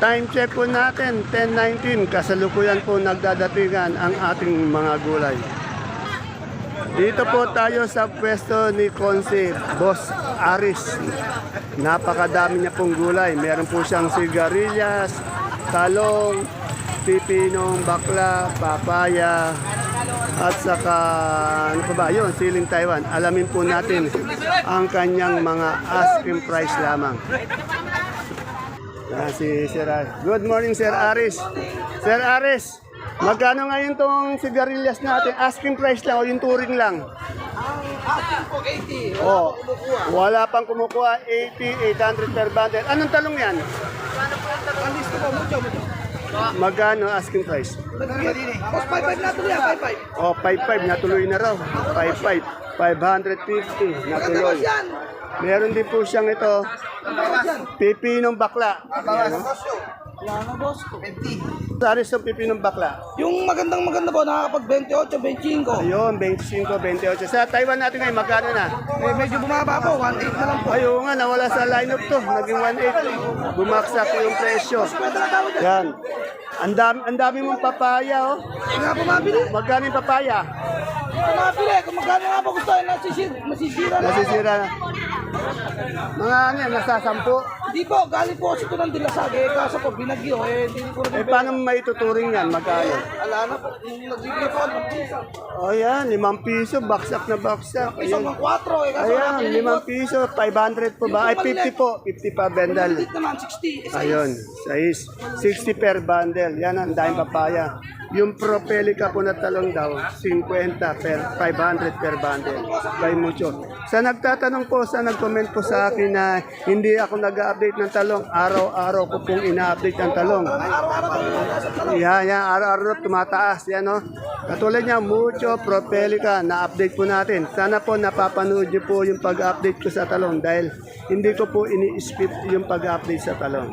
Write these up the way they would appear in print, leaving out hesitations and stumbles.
Time check po natin, 10:19. Kasalukuyan po nagdadatingan ang ating mga gulay. Dito po tayo sa pwesto ni Conce, Boss Aris. Napakadami niya pong gulay. Meron po siyang sigarilyas, talong, pipinong bakla, papaya, at saka ano pa ba? Yun, siling Taiwan. Alamin po natin ang kanyang mga asking price lamang. Yan si Sir Aris. Good morning, Sir Aris. Sir Aris, magkano ngayon tong sigarilyas natin? Asking price lang o yung touring lang? Asking po 80. Oh, wala pang kumukuha. 80, 800 per bundle. Anong talong yan? Ang listo po, mucho. Magkano asking price? Boss, 5-5 na tuloy, 5-5. Oh, 5.5 natuloy na raw. 5.5. 550 natuloy. yan. Meron din po siyang ito, pipinong bakla. Ayan, no? Wala na, boss. 50. Aris yung pipinong bakla. Yung maganda po, nakakapag 28, 25. Ayun, 25, 28. Sa Taiwan natin ngayon, magkano na? Eh, medyo bumaba po, 1.8 na lang po. Ayun nga, nawala sa lineup to. Naging 1.8. Bumaksak yung presyo. Yan. Ang dami mong papaya, oh. Hindi nga po mabili. Magkano yung papaya? Kung magkano nga po gusto, masisira na. Nasisira na. Mga ano yan, nasasampu. Hindi po, galing po kasi ito ng dilasag. Kaso po, binagyo. Hindi ko Eh, rin paano may tuturing yan? Magkano? Ala na po, nagbibigay po ng piso. O yan, 5 piso, baksak na baksak. Piso Ayan. ng 4. Kaso Ayan, 5 piso, 500 po ba? Ay, 50 po. 50 pa bundle. Maliit naman, 60. Ayun, size. 60 per bundle. Yan ang daming papaya. Yung propelica po na talong daw, 50 per 500 per bundle. By mucho. Sa nagtatanong po, sa nag-comment po sa akin na hindi ako nag-update ng talong, araw-araw ko pong ina-update ang talong. Yan, araw-araw tumataas. Yan, no? Katulad niya, mucho propelica, na-update po natin. Sana po napapanood niyo po yung pag-update ko sa talong dahil hindi ko po ini-skip yung pag-update sa talong.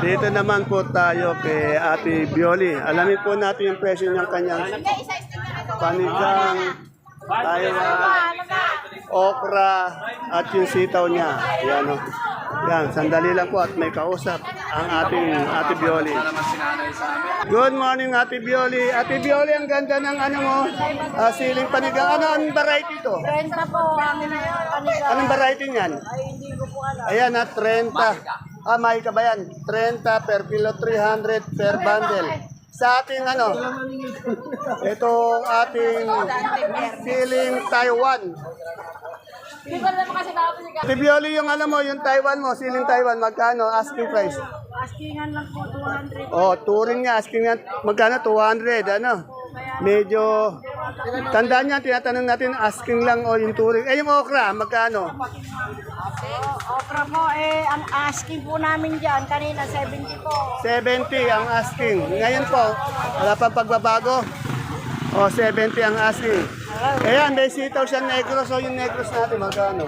Dito naman po tayo kay Ate Bioli. Alamin po natin yung presyo ng kanyang panigang, okra, at yung sitaw niya. Yan, o. Yan, sandali lang po at may kausap ang ating Ate Bioli. Good morning, Ate Bioli. Ate Bioli, ang ganda ng ano mo, siling panigang. Ano ang variety ito? 30 po kami na yun. Panigang. Anong variety niyan? Ay, hindi ko po alam. Ayan na, 30. May ka ba yan? 30 per kilo, 300 per bundle. Sa ating ano, ito ating siling Taiwan. Hindi ko alam kasi nakapos siya. Tibioli yung ano mo, yung Taiwan mo, siling Taiwan, magkano? Asking price. Askingan lang po, 200. Oh, touring niya, asking niya, magkano? 200, ano? Medyo, tandaan niya, tinatanong natin, asking lang o yung touring. Eh, yung okra, magkano? Okra po, ang asking po namin dyan, kanina 70 po. 70 ang asking. Ngayon po, wala pang pagbabago. O, 70 ang asking. Ayan, may sitaw siya negros. O, yung negros natin, magkano?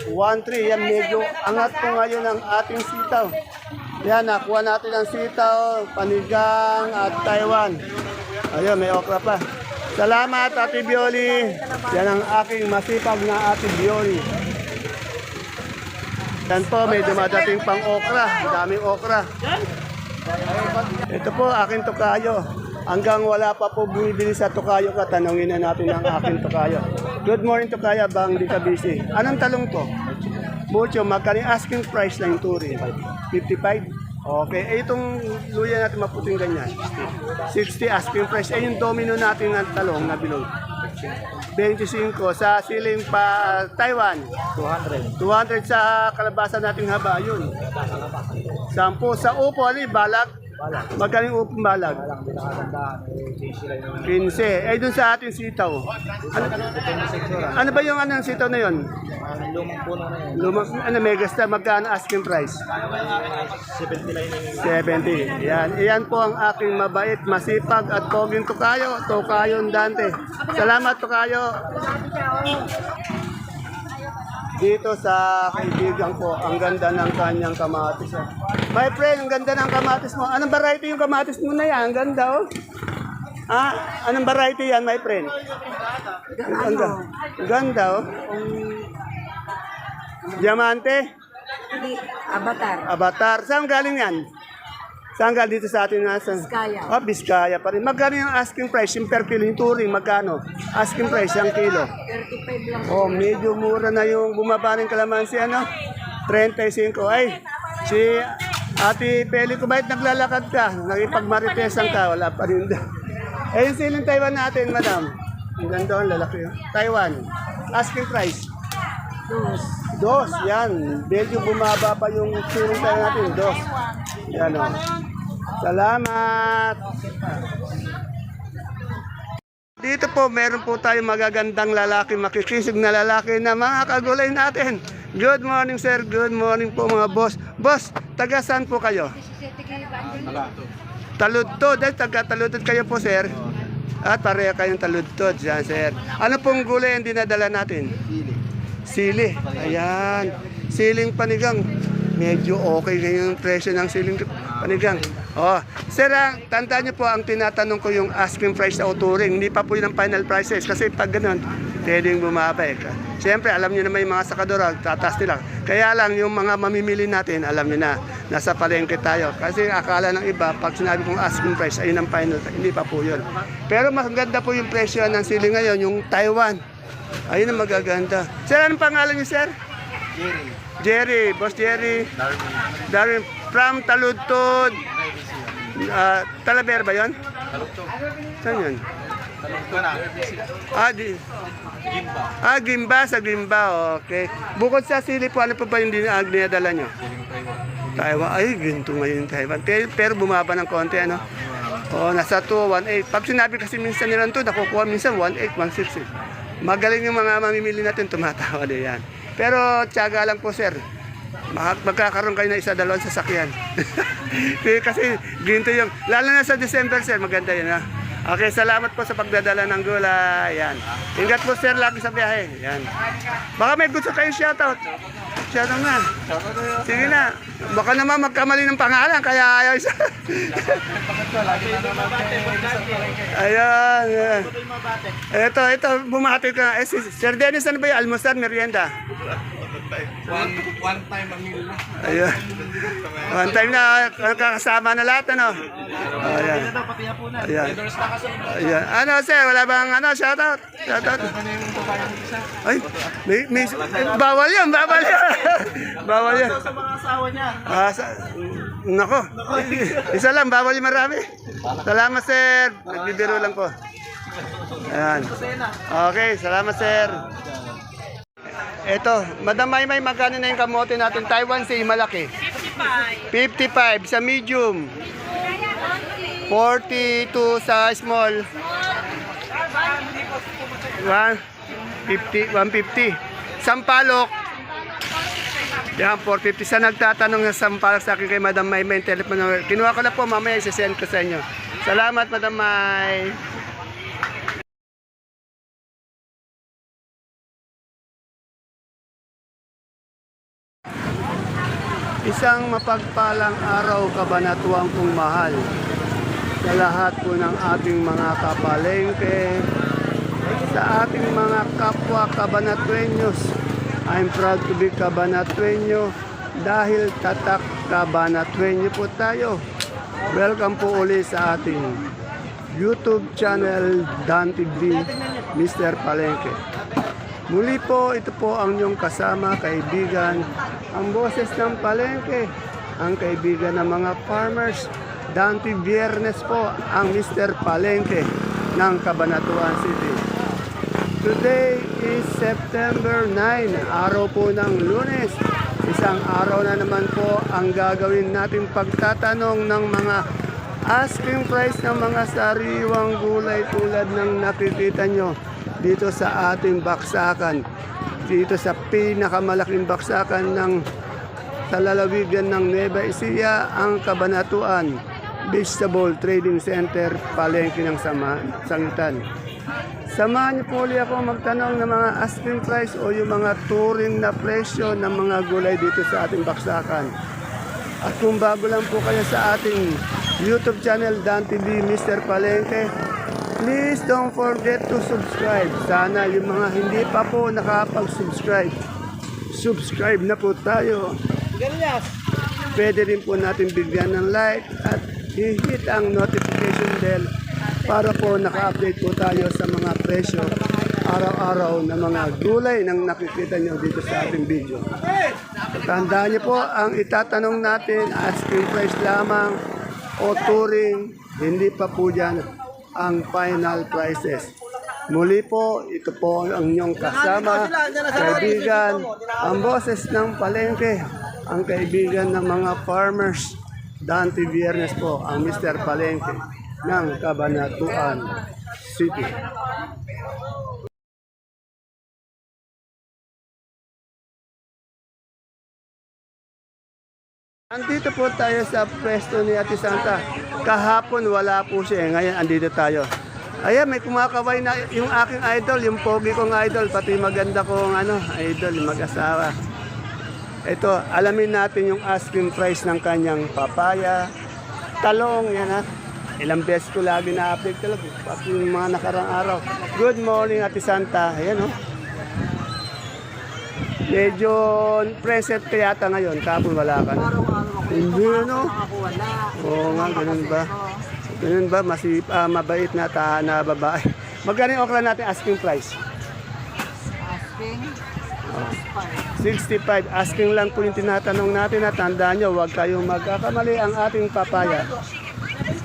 1.3. Yan, medyo angat po ngayon ang ating sitaw. Yan, nakuha natin ang sitaw, panigang at Taiwan. Ayun, may okra pa. Salamat, Ate Bioli. Yan ang aking masipag na Ate Bioli. Yan po, may dumadating pang okra. Daming okra. Ito po, aking tokayo. Hanggang wala pa po bumibili sa tokayo ka, tanongin na natin ang aking tokayo. Good morning, tokayo. Bang di ka busy? Anong talong to? Mucho, magkano asking price lang yung turi? 55? Okay. Eh, itong luya natin maputing ganyan. 60 asking price. Eh, yung domino natin ng talong na bilog. 25 sa siling pa Taiwan. 200. 200 sa kalabasa nating haba. Yun. 10 sa upo. Ano yung balag? Magkano yung upong balag? 15. Eh, dun sa ating sitaw. Ano ba yung anong sitaw na yun? Lumang puno na yun. Lumang, ano, megastar, magkano asking price? 70. Yan. Iyan po ang aking mabait, masipag at poging tukayo. Tukayon Dante. Salamat, tukayo. Dito sa kaibigan ko, ang ganda ng kanyang kamatis. My friend, ang ganda ng kamatis mo. Anong variety yung kamatis mo na yan? Ang ganda, oh. Anong variety yan, my friend? Ang ganda, oh. Diamante? Avatar. Avatar. Saan galing yan? Saan galing dito sa atin? Biskaya. Oh, Biskaya pa rin. Magkano yung asking price? Yung per kilo, yung touring, magkano? Asking price, yung kilo. 35 lang. Oh, medyo mura na yung bumaba ng kalamansi, ano? 35. Ay, si Ate Peli Kubait, naglalakad ka. Nakipagmaritesan ka, wala pa rin daw. Eh, yung siling Taiwan natin, madam. Ang ganda ang lalaki. Taiwan. Asking price. Dos, yan. Medyo bumaba pa yung siling Taiwan natin. Dos. Yan o. Salamat. Dito po, meron po tayong magagandang lalaki, makikisig na lalaki na mga kagulay natin. Good morning, sir. Good morning po, mga boss. Boss, taga saan po kayo? Taludtod. Taga Taludtod kayo po, sir. At pareha kayong taludtod. Yan, sir. Ano pong gulay ang dinadala natin? Sili. Ayan. Siling panigang. Medyo okay ngayon yung presyo ng siling panigang. Oh, sir, tandaan niyo po ang tinatanong ko yung asking price sa uturing. Hindi pa po yun ang final prices kasi pag ganun, pwedeng bumaba eh. Siyempre, alam niyo naman yung mga sakadora, tataas nila. Kaya lang, yung mga mamimili natin, alam niyo na, nasa palengke tayo. Kasi akala ng iba, pag sinabi kong asking price, ayun ang final, hindi pa po yun. Pero mas ganda po yung presyo ng sili ngayon, yung Taiwan. Ayun ang magaganda. Sir, anong pangalan niyo, sir? Jerry, Boss Jerry. Darwin. From Taludtod. Talaber ba yun? Taludtod. Saan yun? Gimba. Sa Gimba, okay. Bukod sa sili po, ano pa ba yung dinadala nyo? Taiwan. Ay, ginto ngayon yung Taiwan. Pero bumaba ng konti, ano? Oh, nasa 2, 1.8. Pag sinabi kasi minsan nila ito, nakukuha minsan 1.8, 1.6. Magaling yung mga mamimili natin, tumatawa din yan. Pero tiyaga lang po, sir. Magkakaroon kayo ng isa, dalawang sasakyan. Kasi ginto yung, lalo na sa December, sir, maganda yun, ha? Okay, salamat po sa pagdadala ng gulay. Yan. Ingat po, sir, lagi sa biyahe. Yan. Baka may gusto kayong shoutout. Shoutout na. Sige na. Baka naman magkamali ng pangalan, kaya ayaw siya. Ayan. Ito, bumati ka. Eh, Sir Dennis, ano ba yung almusal, merienda? One time a meal. Ayun. One time na kakasama na lahat, ano? Ayan. Ayan. Ayan. Ano, sir? Wala bang shoutout? Shoutout? Ay, bawal yan. Bawal yan. Sa mga asawa niya. Nako. Isa lang, bawal yung marami. Salamat, sir. Nagbibiro lang po. Ayan. Okay, salamat, sir. Eto, Madam Maymay, magkano na yung kamote natin? Taiwan Sea, malaki. 55 sa medium. 42 sa small. 150. Sampalok. Yan, 450. Sa nagtatanong ng sampalok sa akin kay Madam Maymay, telephone number. Kinuha ko na po, mamaya isasend ko sa inyo. Salamat, Madam May. Isang mapagpalang araw, kabanatuang kong mahal sa lahat po ng ating mga kapalengke, sa ating mga kapwa kabanatuenyos. I'm proud to be kabanatuenyo dahil tatak kabanatuenyo po tayo. Welcome po uli sa ating YouTube channel, Dan TV, Mr. Palengke. Muli po, ito po ang inyong kasama, kaibigan, ang boses ng palengke, ang kaibigan ng mga farmers. Dante Viernes po, ang Mr. Palengke ng Cabanatuan City. Today is September 9, araw po ng Lunes. Isang araw na naman po ang gagawin nating pagtatanong ng mga asking price ng mga sariwang gulay tulad ng nakikita nyo dito sa ating baksakan, dito sa pinakamalaking baksakan ng sa lalawigan ng Nueva Ecija, ang Cabanatuan Vegetable Trading Center, palengke ng Sangitan. Samahan niyo po ulit ako magtanong ng mga asking price o yung mga touring na presyo ng mga gulay dito sa ating baksakan. At kung bago lang po kayo sa ating YouTube channel, Dan TV, Mr. Palengke, please don't forget to subscribe. Sana yung mga hindi pa po nakapag-subscribe, subscribe na po tayo. Sigarilyas. Pwede rin po natin bigyan ng like at i-hit ang notification bell para po naka-update po tayo sa mga presyo araw-araw na mga gulay nang nakikita nyo dito sa ating video. Tandaan niyo po, ang itatanong natin, asking price lamang o touring, hindi pa po dyan ang final prices. Muli po, ito po ang inyong kasama, kaibigan, ang boses ng palengke, ang kaibigan ng mga farmers, Dante Viernes po, ang Mr. Palengke ng Cabanatuan City. Andito po tayo sa pwesto ni Ate Santa. Kahapon wala po siya, ngayon andito tayo. Ayan, may kumakaway na yung aking idol, yung pogi kong idol, pati maganda kong idol, mag-asawa. Ito, alamin natin yung asking price ng kanyang papaya, talong, yan ha. Ilang beses ko lagi na-update talaga, pati yung mga nakarang araw. Good morning, Ate Santa. Ayan o. Medyo preset ka yata ngayon, kapon wala ka na. Hindi, no? Oo nga, ganun ba? Ganun ba? Mabait na na babae. Magkano yung okra natin asking price? Asking? 65. Asking lang po yung tinatanong natin at tandaan nyo, huwag kayong magkakamali ang ating papaya.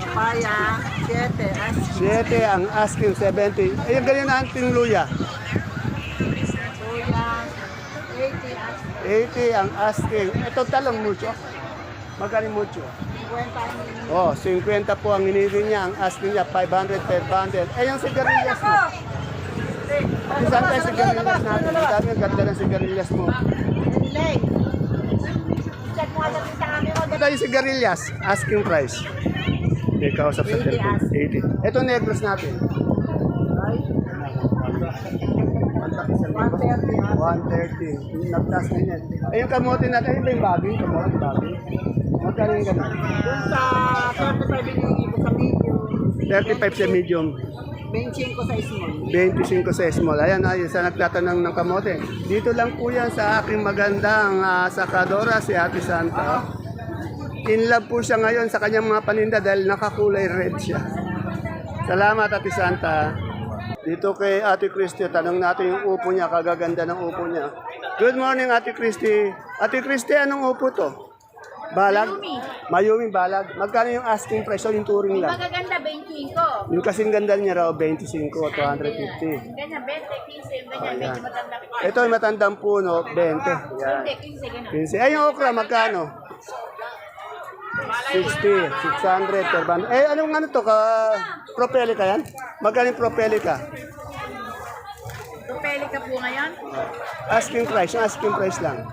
Papaya, 7. Asking. 7 ang asking, 70. Ayun, ganyan na ating luya. Luya, 80. Asking. 80 ang asking. Ito talong mucho. Magkano mucho? 50. Oh, 50 po ang hinili niya. Ang asking niya, 500 per bundle. Eh, yung sigarilyas mo. Isang tayo sigarilyas natin. Ang dami, ang ganda ng sigarilyas mo. Delay. Check mo agad sa amin. Ito yung sigarilyas, asking price. May kausap sa 80 telephone. 80. Ito negros natin. 130. Nagtas na yan. Eh, yung kamote natin, ayun ba yung babi? Kamote, babi. Magkano yung ganun? Doon sa 35 hinihingi ko sa medium. 35 sa medium. 25 sa small. 25 sa small. Ayan, ayun sa nagtatanong ng kamote. Dito lang po yan sa aking magandang sakadora, si Ate Santa. In love po siya ngayon sa kanyang mga paninda dahil nakakulay red siya. Salamat, Ate Santa. Dito kay Ate Christy, tanong natin yung upo niya, kagaganda ng upo niya. Good morning, Ate Christy. Ate Christy, anong upo to? Balag? Mayumi balag. Magkano yung asking price o yung touring lang? Magaganda, 25. Yung kasing ganda niya raw, 25 o 250. Ganyan, 20, 15, ganyan, medyo matanda. Ito yung matandang puno, 20. Yan. 15, ganyan. 15. Ay, yung okra, magkano? 60, 600 per bundle. Eh, anong to? Propelica yan? Magkano yung propelica? Propeli ka po ngayon? Asking price, yung asking price lang.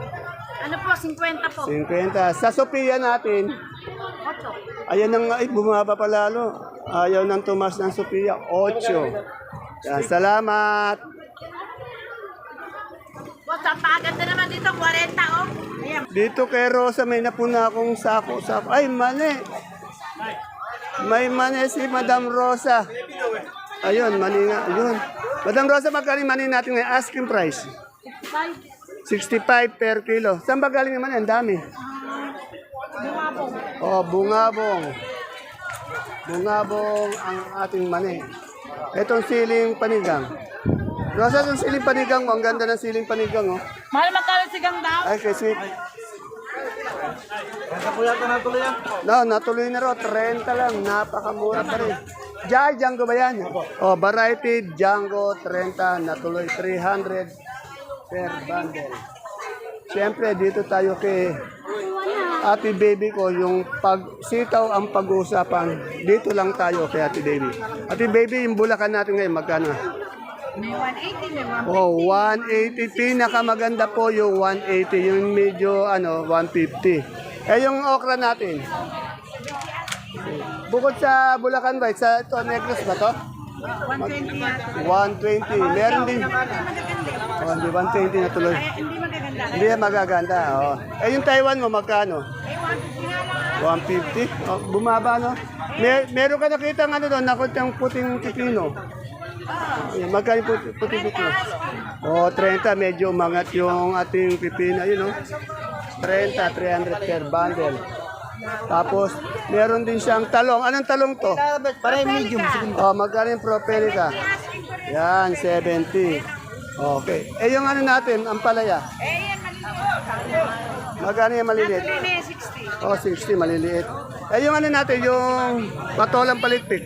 Ano po, 50 po. 50. Sa Sophia natin, 8. ayan nang, ay, bumaba pa lalo. Ayaw nang tumas ng Sophia, 8. Yan, salamat. Boss, ang paganda naman dito, 40 oh. Ayan. Dito kay Rosa, may napuna akong sako. Ay, mani. May mani si Madam Rosa. Ayun, mani nga. Ayun. Madam Rosa, magkano yung mani natin ngayon? Asking price. 65 per kilo. Saan ba galing naman? Ang dami. Bumabong. Oh, bungabong. Bungabong ang ating mani. Itong siling panigang. Rosa, itong siling panigang mo. Ang ganda ng siling panigang, oh. Mahal magkano sigang daw? Ay, kay sweet. Kaya po yata natuloy yan. No, natuloy na ro. 30 lang. Napakamura pa rin. Django ba yan? Oh, variety, Django, 30. Natuloy, 300 per bundle. Siyempre, dito tayo kay Ate Baby ko. Yung pagsitaw ang pag-uusapan. Dito lang tayo kay Ate Baby. Ate Baby, yung bulakan natin ngayon, magkano? May 180, may 150. Oh, 180. Pinakamaganda po yung 180. Yung medyo, 150. Eh, yung okra natin. Bukod sa Bulacan ba? Sa ito, necklace ba to? 120 yata. 120. Meron din. Oh, hindi 120 na tuloy. Kaya hindi magaganda. Hindi yan magaganda. Oh. Eh, yung Taiwan mo, magkano? Eh, 150 nga lang. 150? Oh, bumaba, no? Meron ka nakita ng doon, nakot yung puting pipino. Magkano yung puting pipino? Oh, 30. Medyo umangat yung ating pipino. Yun, no? 30, 300 per bundle. Tapos, meron din siyang talong. Anong talong to? Para yung medium. Oh, magkano yung propelica? Yan, 70. Okay. Eh, yung ano natin, ang palaya? Magkano yung maliliit? Oh, 60, maliliit. Eh, yung ano natin, yung patolang palikpik?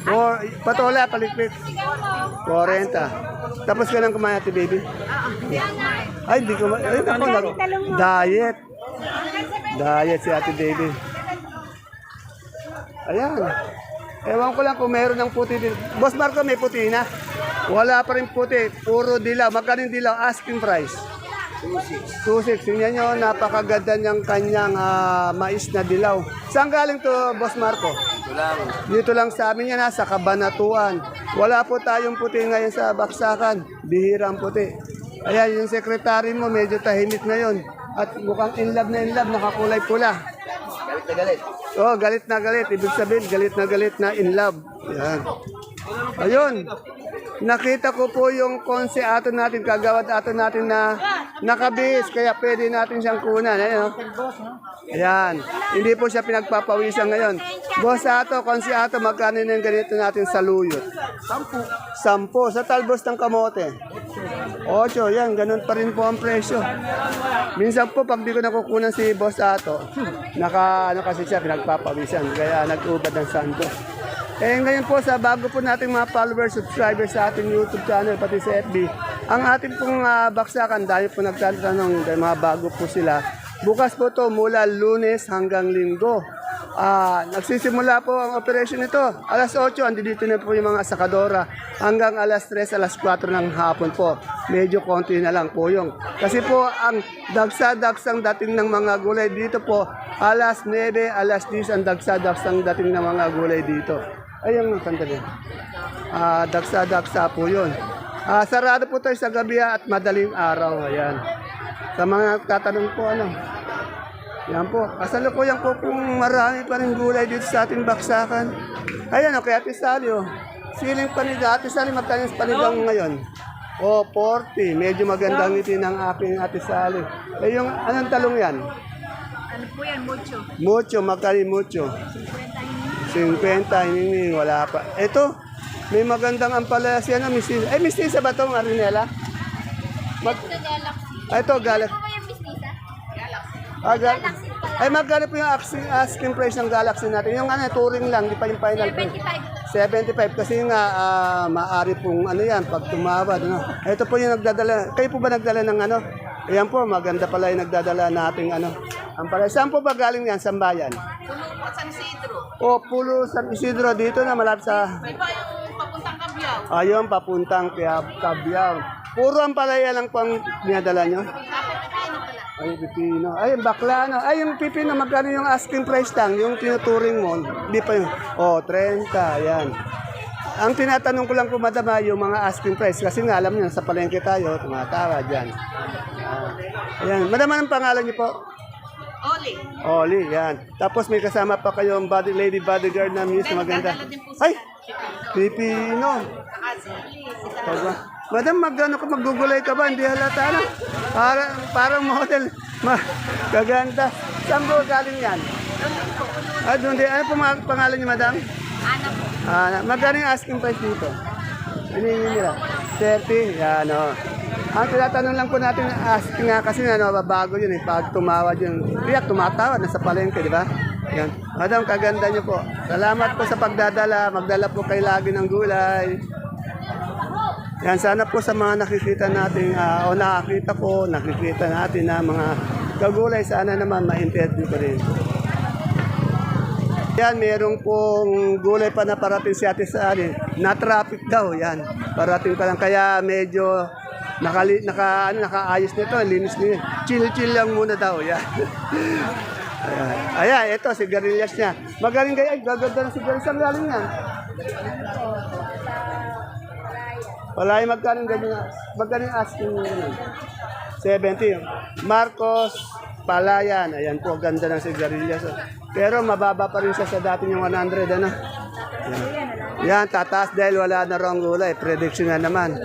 Or, patola, palikpik? 40. Tapos ka lang kumain, ate baby? Ay, hindi ko ay, ako, diet. Diet si ate baby. Ayan. Ewan ko lang kung meron ng puti din. Boss Marco, may puti na? Wala pa rin puti. Puro dilaw. Magkano yung dilaw? Asking price. 2.6. Tingnan nyo, napakaganda niyang kanyang mais na dilaw. Saan galing to, Boss Marco? Dito lang sa amin yan, sa Cabanatuan. Wala po tayong puti ngayon sa Baksakan. Bihirang puti. Ayan, yung sekretary mo, medyo tahimik ngayon. At mukhang in love, nakakulay pula. Galit na galit. Oh, galit na galit. Ibig sabihin, galit na in love. Yan. Ayun. Nakita ko po yung konse ato natin, kagawad ato natin na nakabis. Kaya pwede natin siyang kunan. Ayun. Ayan. Hindi po siya pinagpapawisan ngayon. Boss ato, konse ato, magkano na yung ganito natin sa luyot? 10. Sa talbos ng kamote? 8. Yan, ganun pa rin po ang presyo. Minsan po, pag di ko nakukunan si boss ato, kasi siya pinagpapawisan. Kaya nag-ubad ng sando. Eh ngayon po sa bago po nating mga followers, subscribers sa ating YouTube channel, pati sa FB, ang ating pong baksakan, dahil po nagtatanong, dahil mga bago po sila, bukas po to mula Lunes hanggang Linggo. Nagsisimula po ang operation nito. Alas 8, andito na po yung mga sakadora. Hanggang alas 3, alas 4 ng hapon po. Medyo konti na lang po yung. Kasi po ang dagsa-dagsang dating ng mga gulay dito po, alas 9, alas 10 ang dagsa-dagsang dating ng mga gulay dito. Ayun, sandali. Dagsa-dagsa po yun. Sarado po tayo sa gabi at madaling araw. Ayan. Sa mga tatanong po, yan po. Kasalukuyan po kung marami pa rin gulay dito sa ating baksakan. Ayan, okay, Ate Sally, siling panigang. Ate Sally, magkano yung panigang ngayon? 40. Medyo magandang ngiti ng aking Ate Sally. Eh, yung anong talong yan? Ano po yan, mucho? Mucho, magkano yung mucho? 50, hindi, wala pa. Ito, may magandang ampalaya siya na mistisa. Ay, mistisa ba ito, Marinela? Ito, Galaxy. Galaxy. Ay, magkano po yung asking price ng Galaxy natin? Yung touring lang, di pa yung final price. 75. Kasi nga, maaari pong yan, pag tumawad. Ito po yung nagdadala. Kayo po ba nagdala ng Ayan po, maganda pala yung nagdadala nating ampalaya. Saan po ba galing yan? Sambayan? San Isidro. Pulo San Isidro, dito na malapit sa... May ba yung papuntang Cabiao? Ayun, papuntang Cabiao. Puro ang palaya lang po ang dinadala nyo? Ay, pipino. Ay, bakla, Ay, yung pipino, magkano yung asking price lang? Yung tinuturing mo, di pa yung... 30, yan. Ang tinatanong ko lang po, madama, yung mga asking price. Kasi nga, alam nyo, sa palengke tayo, tumatawa dyan. Ayan, madama ang pangalan nyo po? Oli, yan. Tapos may kasama pa kayong lady bodyguard na muse na maganda. Ay, pipino. Madam, maggugulay ka ba? Hindi halata na. Parang model. Gaganda. Saan po galing yan? Doon din. Ano po pangalan niyo, madam? Ana po. Magkano yung asking price dito? Hinihingi nila. 30. Yan, Ang tinatanong lang po natin, asking nga kasi bago yun pag tumawad yun. Kaya tumatawad, nasa palengke, di ba? Yan. Madam, kaganda niyo po. Salamat po sa pagdadala. Magdala po kayo lagi ng gulay. Yan, sana po sa mga nakikita natin, nakikita natin na mga kagulay, sana naman ma-interview ko rin. Yan, merong pong gulay pa na parating si Ate Sally. Na-traffic daw, yan. Parating pa lang, kaya medyo nakaayos nito, linis. Chill lang muna daw, yan. Ayan, ito, sigarilyas niya. Magaling kayo, gaganda ng sigarilyas. Ang galing yan. Wala yung magkano yung asking nyo. 70. Marcos Palayan. Ayan po, ganda ng sigarilyas. Pero mababa pa rin siya sa dati yung 100. Ano? Yan, tataas dahil wala na raw ang gulay. Prediction na naman.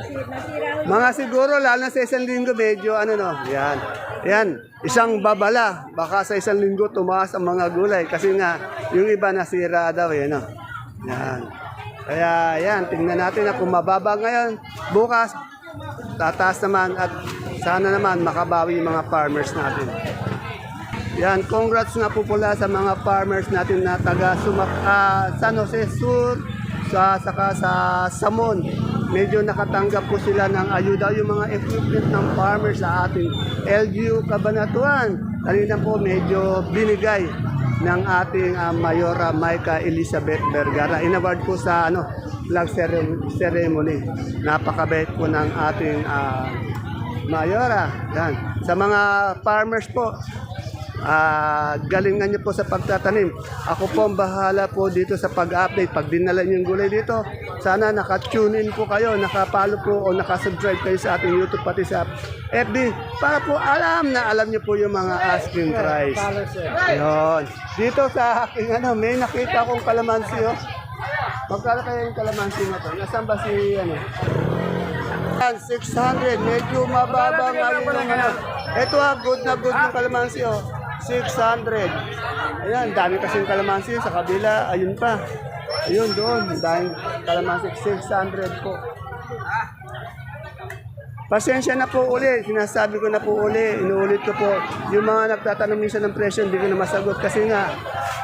Mga siguro, lalo na sa isang linggo, medyo ano no. Yan. Yan, isang babala. Baka sa isang linggo tumaas ang mga gulay. Kasi nga, yung iba nasira daw. Yan, no? Yan. Kaya yan, tingnan natin na kung mababa ngayon. Bukas, tataas naman at sana naman makabawi yung mga farmers natin. Yan, congrats nga po pula sa mga farmers natin na taga San Jose Sur, saka sa Samon. Medyo nakatanggap po sila ng ayuda yung mga equipment ng farmers sa ating LGU Cabanatuan. Kanina po medyo binigay ng ating Mayora Maika Elizabeth Vergara. Inaward po sa flag ceremony. Napakabait po ng ating Mayora. Yan. Sa mga farmers po, galingan niyo po sa pagtatanim. Ako po ang bahala po dito sa pag-update. Pag dinala niyo yung gulay dito, sana naka-tune in po kayo, naka-follow po o naka-subscribe kayo sa ating YouTube pati sa FB para po alam niyo po yung mga asking price. Yun. Dito sa aking may nakita akong kalamansi. Magkano kaya yung kalamansi na to? Nasaan ba si 600. Medyo mababa ngayon yung Ito good na good yung kalamansi 600. Ayan, dami kasing kalamansi sa kabila. Ayun pa. Ayun doon, daming kalamansi 600 po. Pasensya na po uli, sinasabi ko na po uli, inuulit ko po. Yung mga nagtatanong minsan ng presyo, hindi ko na masagot kasi nga,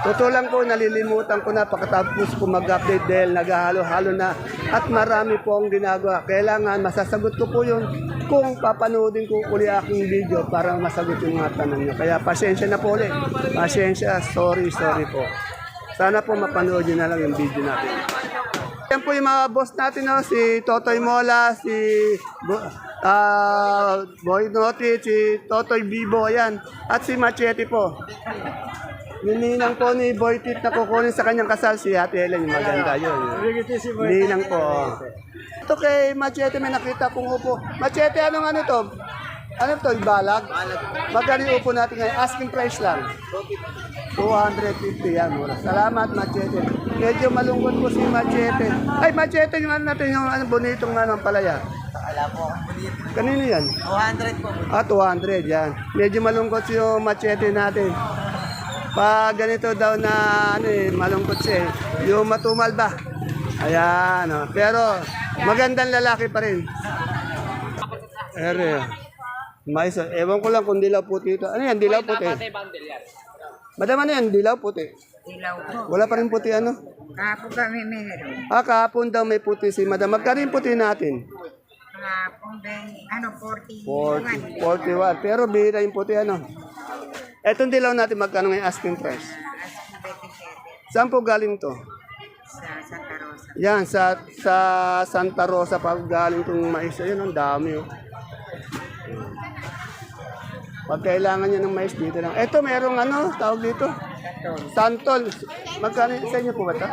totoo lang po, nalilimutan ko na pagkatapos ko mag-update dahil naghahalo-halo na at marami po ang ginagawa. Kailangan masasagot ko po yun kung papanoodin ko uli aking video para masagot yung mga tanong nyo. Kaya pasensya na po uli, pasensya, sorry po. Sana po mapanood nyo na lang yung video natin. Yan po yung mga boss natin, si Totoy Mola, si Boy Noti, si Totoy Bibo, ayan. At si Machete po. Nininang po ni Boy Tit na kukunin sa kanyang kasal si Ate Helen, yung maganda yun. Ninang po. Ito kay Machete, may nakita kong upo. Machete, anong to? Ano to, balag? Magkano yung upo natin ngayon? Asking price lang. 250 yan, mura. Salamat, Machete. Medyo malungkot po si Machete. Ay, Machete, yung natin, yung bonitong palaya. Wala po akong bonito. Kanino yan? 200 po. 200, yan. Medyo malungkot yung Machete natin. Pag ganito daw na, malungkot siya yung matumal ba? Ayan, pero magandang lalaki pa rin. Mais, ewan ko lang kung dilaw puti ito. Ano yan, dilaw puti? Madam, ano yan, dilaw puti? Dilaw po. Wala pa rin puti, Kapo kami meron. Kahapon daw may puti si madam. Magkano yung puti natin? Kahapon din, 40. 41. Pero bihira yung puti, Etong dilaw natin, magkano yung asking price? Saan po galing to? Sa Santa Rosa. Yan, sa Santa Rosa pa galing itong mais. Ayun, ang dami, Pag kailangan niya ng mais dito lang. Ito, merong tawag dito? Santol. Magkano sa inyo po ba ito?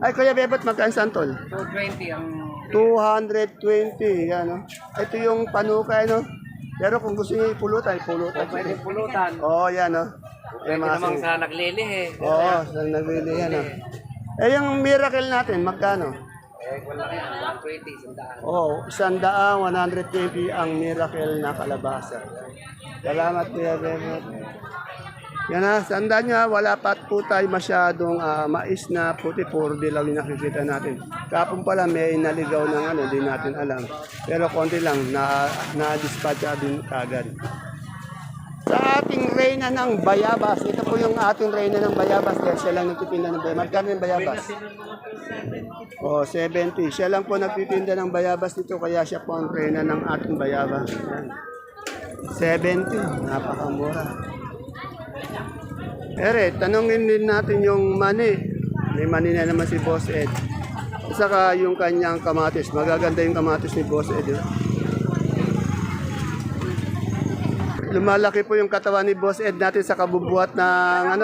Ay, Kuya Bebot, magkano santol? 220 ang... 220, yan, Ito yung panukay, Pero kung gusto niyo ipulutan, Pwede pulutan. yan, Pwede namang sa naglili sa nagbili yan, yung miracle natin, magkano? Wala yan, 120, 100. 120 ang miracle na kalabasa. Salamat, Kuya Bebot. Yan sandaan nyo, wala pa po tayo masyadong mais na puti, puro dilaw yung nakikita natin. Kapon pala may naligaw ng di natin alam. Pero konti lang, na-dispatch din kagad. Sa ating reyna ng bayabas, ito po yung ating reyna ng bayabas, kaya siya lang nagtitinda ng bayabas. Magkano yung bayabas? 70. Siya lang po nagtitinda ng bayabas dito, kaya siya po ang reyna ng ating bayabas. Yan. 70, napakamura. Tanongin din natin yung mani. May mani na naman si Boss Ed. Saka yung kanyang kamatis. Magaganda yung kamatis ni Boss Ed. Lumalaki po yung katawan ni Boss Ed natin sa kabubuhat ng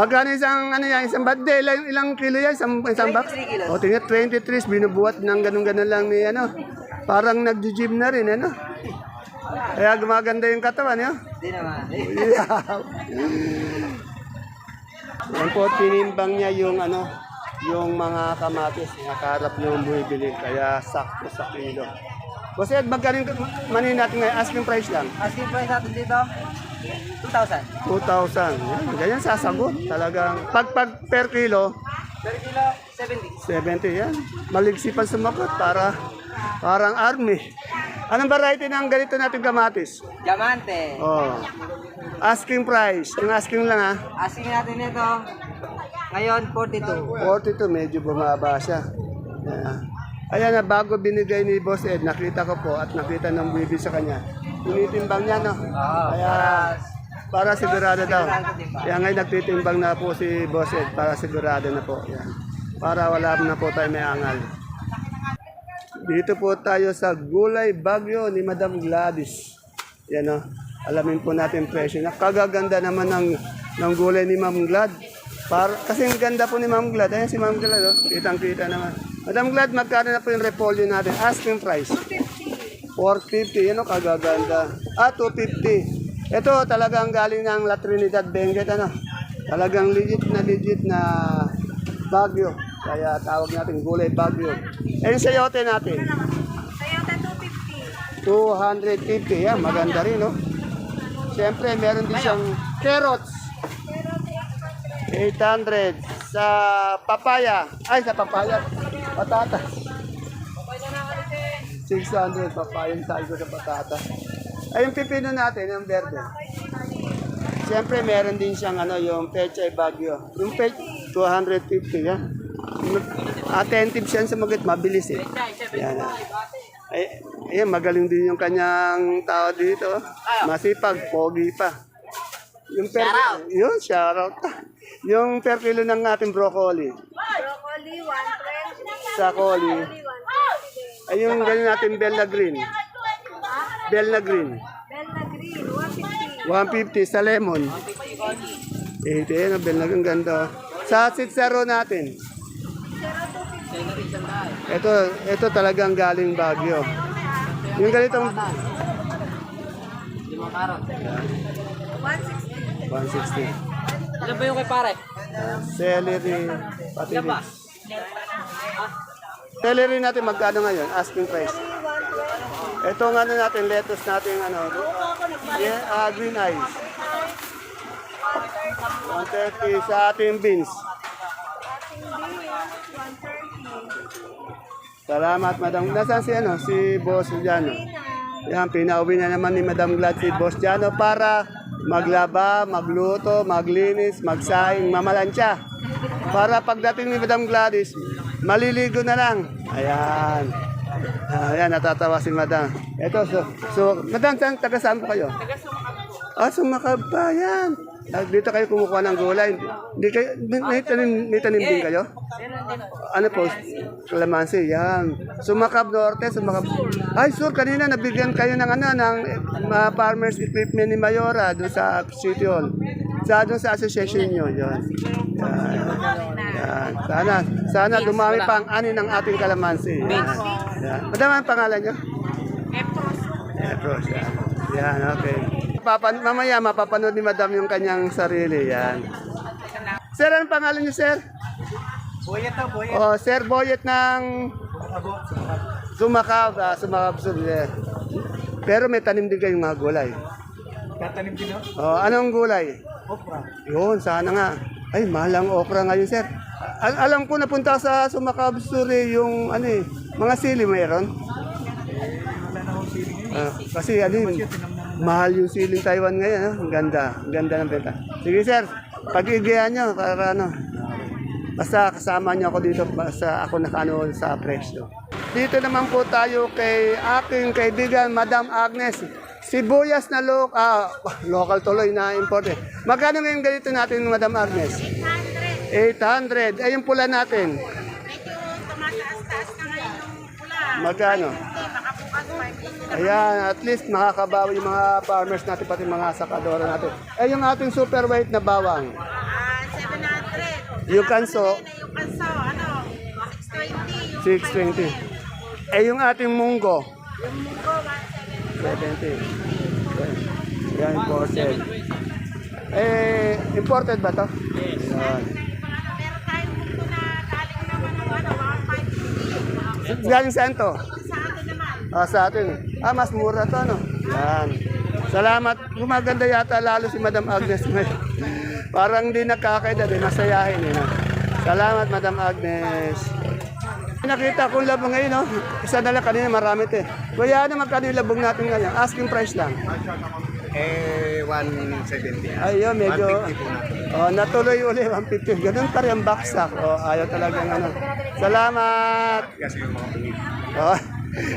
Magkano isang bande? Ilang kilo yan? Isang box? O, tingnan, 23, binubuhat ng ganun-ganun lang ni Parang nag-gym na rin, Kaya gumaganda yung katawan, yun. Hindi naman. Yan po, tinimbang niya yung ano, yung mga kamatis. Nakaharap yung bumibili. Kaya sakto sa kilo. Boss Ed, magkano yung manin natin ngayon? Asking price lang. Asking price natin dito, 2,000. 2,000. Yan, ganyan sasagot. Talagang, pag per kilo, Per kilo, 70. 70 yan. Maligsipan sumakot para parang army. Anong variety ng ganito natin kamatis? Diamante. Oh. Asking price. Yung asking lang ha. Asking natin ito, ngayon 42. 42, medyo bumaba siya. Yan. Ayan na, bago binigay ni Boss Ed, nakita ko po at nakita ng bibi sa kanya. Tinitimbang niya, no? Kaya, para sigurado daw. Kaya ngayon nagtitimbang na po si Boss Ed para sigurado na po. Yan. Para wala na po tayo may angal. Dito po tayo sa Gulay Bagyo ni Madam Gladys. Yan o. Alamin po natin presyo. Nakagaganda naman ng gulay ni Ma'am Glad. Kasi ang ganda po ni Ma'am Glad. Ayan si Ma'am Glad. Oh. Kitang-kita naman. Madam Glad, magkano na po yung repolyo natin? Asking price. 450. Yan o, kagaganda. 250. Ito talagang galing ng La Trinidad, Benguet. Ano? Talagang legit na Bagyo. Kaya tawag natin Gulay Bagyo. Yung sayote natin? Sayote 250. 250. Yan, maganda rin, no? Siyempre, meron din siyang carrots. 800. Sa papaya. Ay, sa papaya. Patatas. 600. Papaya yung tayo sa patatas. Ay, yung pipino natin, yung verde. Siyempre, meron din siyang yung pechay bagyo. Yung 250, yan. Attentive siya sa magat, mabilis eh. Yan. Ay, ayan, magaling din yung kanyang tao dito. Masipag, pogi pa. Yung yun, shoutout. Yung per kilo ng ating broccoli. Broccoli, 120. Sa coli. 120. Ay, yung ganyan natin bell na green. Bell na green. Bell na green, 150. 150 sa lemon. 80, yan, bell na green, ganda. Sa sitsaro natin. Ito talagang galing Baguio. Yung ganitong 160. 160. Ilan ba yung kay pare? Celery, pati mix. Celery natin magkano ngayon? Asking price. Ito ng natin, lettuce natin, green eyes. 130 sa ating beans. Salamat, Madam. Nasaan si Boss Jano? Yan, pinauwi na naman ni Madam Glad si Boss Jano para maglaba, magluto, maglinis, magsaing, mamalansya. Para pagdating ni Madam Gladys, maliligo na lang. Ayan. Ayan, natatawa si Madam. Ito, Madam, taga saan po kayo? Taga Sumakab. Sumakab pa, yan. Dito kayo kumukuha ng gulay. Hindi kayo, may tanim din kayo? Ano po? Kalamansi, yan. Sumakab Norte, Sumakab. Ay, sure, kanina nabigyan kayo ng farmers equipment ni Mayora doon sa City Hall. Doon sa association nyo, yan. Yan. Sana dumami pa ang ani ng ating kalamansi. Yan. Madama ang pangalan nyo? Epros. Yan, okay. Mamaya mapapanood ni Madam yung kanyang sarili. Yan. Sir, anong pangalan niyo, sir? Boyet na, Boyet. Oh, Sir Boyet ng Sumakab. Sumakab, sir. Pero may tanim din kayong mga gulay. Tatanim din, no? Oh, anong gulay? Okra. Yun, sana nga. Ay, mahal ang okra ngayon, sir. Alam ko napunta sa Sumakab, sir, yung mga sili mayroon. Wala na akong siling ngayon. Kasi mahal yung siling Taiwan ngayon. Ang ganda ng benta. Sige, sir, pag-igayan nyo para basta kasama nyo ako dito, basta ako nakano sa presyo. Dito naman po tayo kay aking kaibigan, Madam Agnes. Sibuyas na local tuloy na import. Magkano ngayon ganito natin, Madam Agnes? 800. 800. Ay, yung pula natin. Medyo tumataas-taas na ngayon yung pula. Magkano? Makabukas 5. Ayan, at least makakabawi yung mga farmers natin, pati mga sakadora natin. Eh, yung ating super white na bawang. 700. Yung kanso, Yung kanso, 620. 620. Eh, yung ating munggo, Yung munggo, 70. Yan, imported. Imported ba to? Yes. Yan. Meron tayong bukto na galing naman ng ano, 1.5. Galing saan to? Sa atin naman. Sa atin. Mas mura to, no? Yan. Salamat. Gumaganda yata lalo si Madam Agnes ngayon. Parang di nakakaedad, masayahin. No? Salamat, Madam Agnes. Nakita kong labong ngayon, no? Isa na lang kanina, marami ito. Kuya, ano magkano yung labong natin ngayon? Asking price lang. 170. Ayun, medyo... 150 po na. Natuloy uli, 150. Ganun pa rin ang baksak. Ayaw talagang ano. Salamat! Kasi yung mga pangit.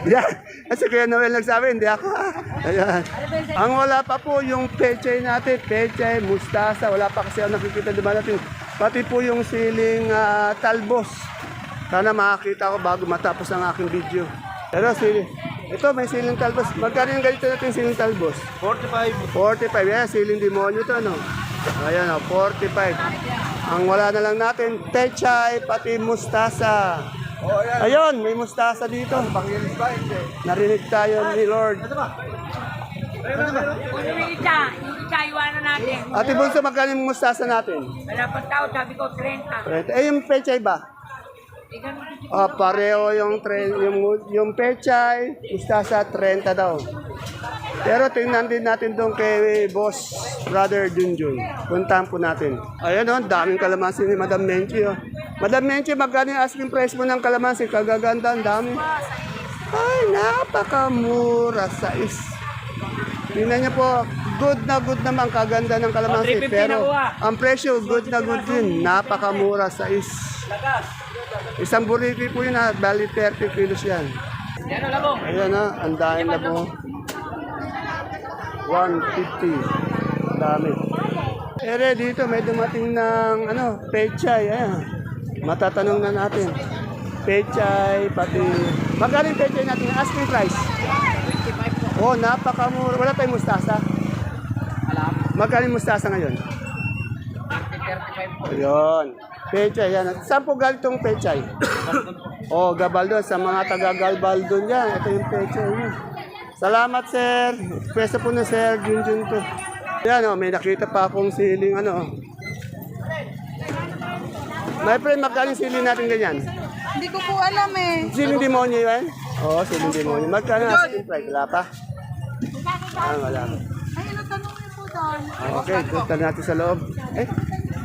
Yan. Kasi kaya Noel nagsabi, hindi ako. Ayan. Ang wala pa po yung pechay natin. Pechay, mustasa. Wala pa kasi ako nakikita natin. Pati po yung siling talbos. Sana makakita ko bago matapos ang aking video. Pero ito may siling talbos. Magkano yung ganito natin siling talbos? 45. 45. Yan, siling demonyo to, no? Ayan, 45. Ang wala na lang natin, pechay, pati mustasa. Ayun, may mustasa dito. Pangilis ba? Hindi. Narinig tayo ni Lord. Yung isa, iwanan natin. Ate Bunso, magkano yung mustasa natin? Wala pa tao, sabi ko 30. Yung pechay ba? Pareho yung pechay, mustasa 30 daw. Pero tingnan din natin doon kay Boss Brother Junjun. Puntahan po natin. Ayan o, daming kalamansi ni Madam Menchi. Oh. Madam Menchi, magkano yung asking price mo ng kalamansi? Kagaganda, ang dami. Ay, napakamura sa Tingnan niyo po, good naman, kaganda ng kalamansi. Pero ang presyo, good na good din. Napakamura sa Isang burrito po yun na, bali 30 kilos yan. Ayan na, ang dahil na po. 150. Dami. Ere, dito may dumating ng pechay. Ayan. Matatanong na natin. Pechay, pati... Magkano yung pechay natin? Asking price? 25 po. Napakamura. Wala tayong mustasa? Magkano yung mustasa ngayon? 35 po. Ayun. Pechay, yan. Saan po galing itong pechay? Gabaldon. Sa mga taga-Gabaldon yan. Ito yung pechay niya. Salamat, sir. Pwesto po na, sir. Junjun to. Yan, may nakita pa akong siling, My friend, magkano yung siling natin ganyan? Hindi ko po alam eh. Siling demonyo yan? Siling demonyo. Magkano ang asking price? Wala pa? Wala pa. Ay, ano tanong niyo po doon? Okay, punta natin sa loob.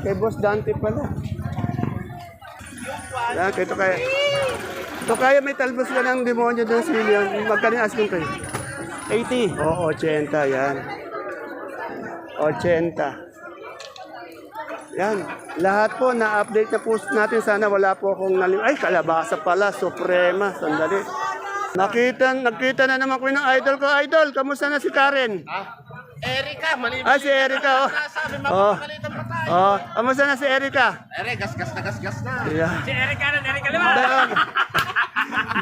Kay Boss Dante pala. Yan, ito kaya may talbos ka ng demonyo doon siling. Magkano yung asking price? 80. 80, yan. 80. Yan. Lahat po, na-update na po natin. Sana wala po akong Ay, kalabasa pala. Suprema. Sandali. Nakita na naman ko yung idol ko. Idol, kamusta na si Karen? Erika, mali. Si Erika, Sabi mapapalitan pa tayo. Kamusta na si Erika? Gas na. Yeah. Si Erika naman.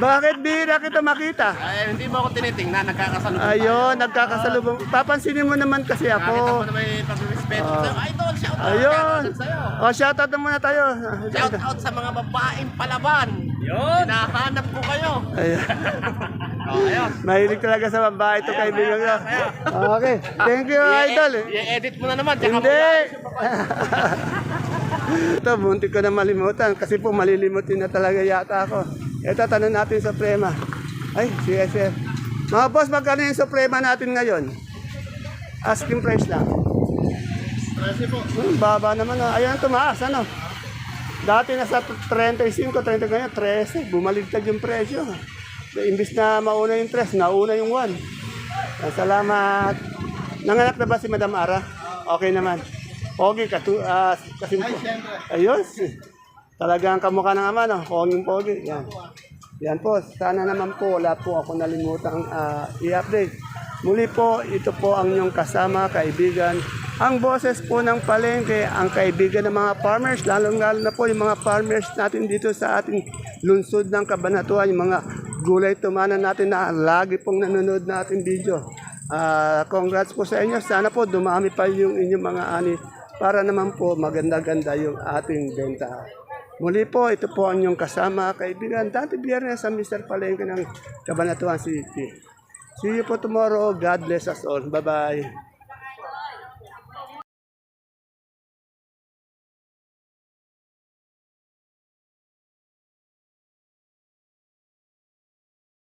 Bakit bihira kita makita? Ay, hindi mo ako tinitingnan, nagkakasalubong Ayun, nagkakasalubong. Papansinin mo naman kasi Nakita ako. mo na may pag-respeto. Idol, shout out. Ayun. Sa'yo. Shoutout na muna tayo. Shout out sa mga babaeng palaban. Yun. Hinahanap ko kayo. Ayun. Ayun. Mahilig talaga sa babae ito, kaibigan ko. Okay. Thank you, idol. I-edit mo na naman. Hindi. Ito, buntik ko na malimutan kasi po malilimutin na talaga yata ako. Ito, tanong natin sa Suprema. Ay, CSF. Mga boss, magkano yung Suprema natin ngayon? Asking price lang. 13 po. Baba naman. Ayan, tumaas. Dati nasa 35, 30 ganyan, 13. Bumaligtad yung presyo. Imbis na mauna yung 3, nauna yung 1. Salamat. Nanganak na ba si Madam Ara? Okay naman. Pogi, kasi ayos. Talagang kamukha ng ama, no? Pogi. Yan. Yan po. Sana naman po, wala po ako nalimutang i-update. Muli po, ito po ang inyong kasama, kaibigan. Ang boses po ng palengke, ang kaibigan ng mga farmers, lalong-lalo na po yung mga farmers natin dito sa ating lungsod ng Cabanatuan, yung mga gulay tumanan natin na lagi pong nanonood na ating video. Congrats po sa inyo. Sana po dumami pa yung inyong mga ani para naman po maganda-ganda yung ating benta. Muli po, ito po ang inyong kasama, kaibigan. Dati biyernes sa Mr. Palengke ng Cabanatuan City. See you po tomorrow. God bless us all. Bye-bye.